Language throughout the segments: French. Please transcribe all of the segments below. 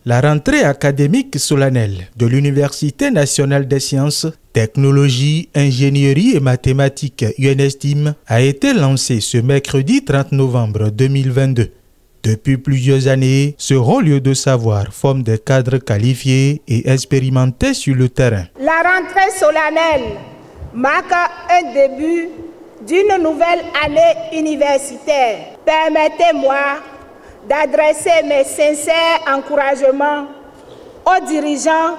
La rentrée académique solennelle de l'Université nationale des sciences, technologies, ingénierie et mathématiques UNESTIM a été lancée ce mercredi 30 novembre 2022. Depuis plusieurs années, ce haut lieu de savoir forme des cadres qualifiés et expérimentés sur le terrain. La rentrée solennelle marque un début d'une nouvelle année universitaire. Permettez-moi d'adresser mes sincères encouragements aux dirigeants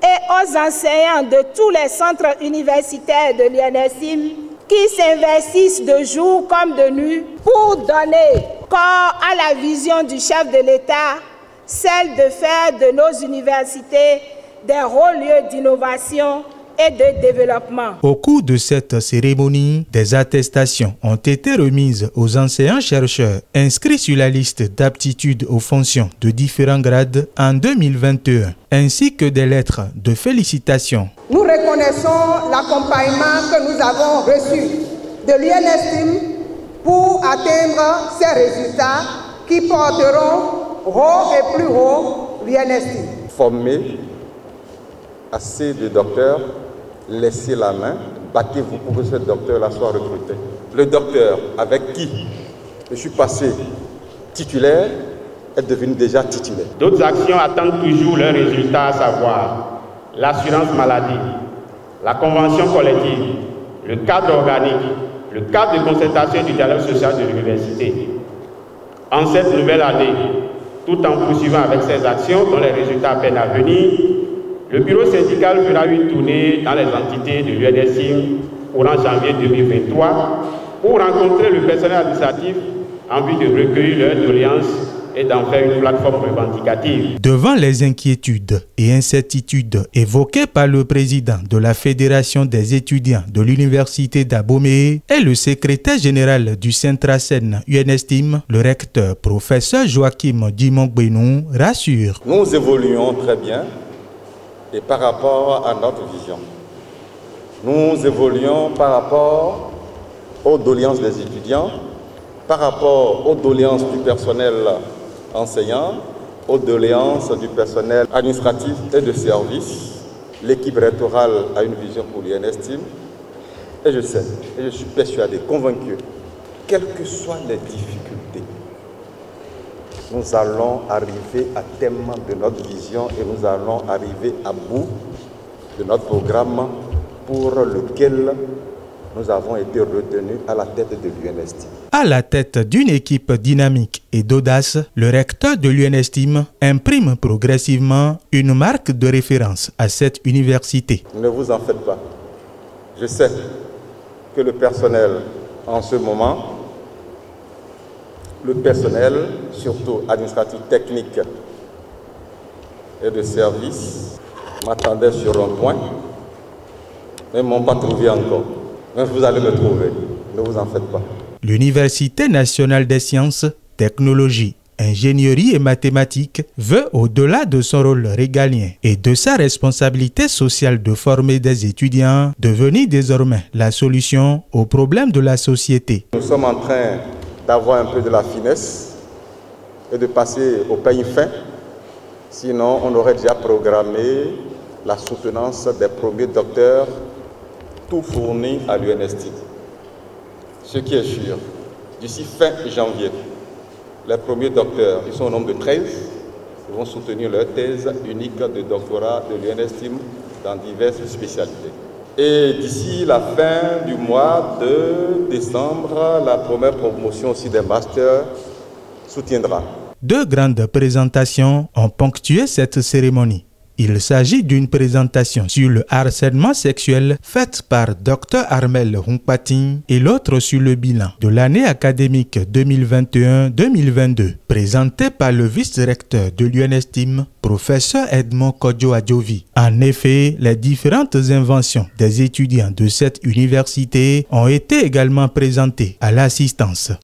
et aux enseignants de tous les centres universitaires de l'UNESTIM qui s'investissent de jour comme de nuit pour donner corps à la vision du chef de l'État, celle de faire de nos universités des hauts lieux d'innovation et de développement. Au cours de cette cérémonie, des attestations ont été remises aux enseignants-chercheurs inscrits sur la liste d'aptitude aux fonctions de différents grades en 2021, ainsi que des lettres de félicitations. Nous reconnaissons l'accompagnement que nous avons reçu de l'UNESTIM pour atteindre ces résultats qui porteront haut et plus haut l'UNESTIM. Former assez de docteurs, laissez la main, battez-vous pour que ce docteur-là soit recruté. Le docteur avec qui je suis passé titulaire est devenu déjà titulaire. D'autres actions attendent toujours leurs résultats, à savoir l'assurance maladie, la convention collective, le cadre organique, le cadre de concertation du dialogue social de l'université. En cette nouvelle année, tout en poursuivant avec ces actions dont les résultats peinent à venir, le bureau syndical fera une tournée dans les entités de l'UNESTIM courant janvier 2023 pour rencontrer le personnel administratif en vue de recueillir leurs doléances et d'en faire une plateforme revendicative. Devant les inquiétudes et incertitudes évoquées par le président de la Fédération des étudiants de l'Université d'Abomey et le secrétaire général du Centrasen UNESTIM, le recteur professeur Joachim Dimongbenou rassure. Nous évoluons très bien. Et par rapport à notre vision, nous évoluons par rapport aux doléances des étudiants, par rapport aux doléances du personnel enseignant, aux doléances du personnel administratif et de service. L'équipe rectorale a une vision pour l'UNESTIM et je sais, et je suis persuadé, convaincu, quelles que soient les difficultés, nous allons arriver à terme de notre vision et nous allons arriver à bout de notre programme pour lequel nous avons été retenus à la tête de l'UNESTIM. À la tête d'une équipe dynamique et d'audace, le recteur de l'UNESTIM imprime progressivement une marque de référence à cette université. Ne vous en faites pas. Je sais que le personnel en ce moment, le personnel, surtout administratif, technique et de service, m'attendait sur un point, mais ne m'ont pas trouvé encore. Mais vous allez me trouver, ne vous en faites pas. L'Université nationale des sciences, technologies, ingénierie et mathématiques veut, au-delà de son rôle régalien et de sa responsabilité sociale de former des étudiants, devenir désormais la solution aux problèmes de la société. Nous sommes en train d'avoir un peu de la finesse et de passer au peigne fin. Sinon, on aurait déjà programmé la soutenance des premiers docteurs, tout fourni à l'UNESTIM. Ce qui est sûr, d'ici fin janvier, les premiers docteurs, ils sont au nombre de 13, ils vont soutenir leur thèse unique de doctorat de l'UNESTIM dans diverses spécialités. Et d'ici la fin du mois de décembre, la première promotion aussi des masters soutiendra. Deux grandes présentations ont ponctué cette cérémonie. Il s'agit d'une présentation sur le harcèlement sexuel faite par Dr Armel Hunkpatin et l'autre sur le bilan de l'année académique 2021-2022, présentée par le vice-recteur de l'UNESTIM, professeur Edmond Kodjo-Adjovi. En effet, les différentes inventions des étudiants de cette université ont été également présentées à l'assistance.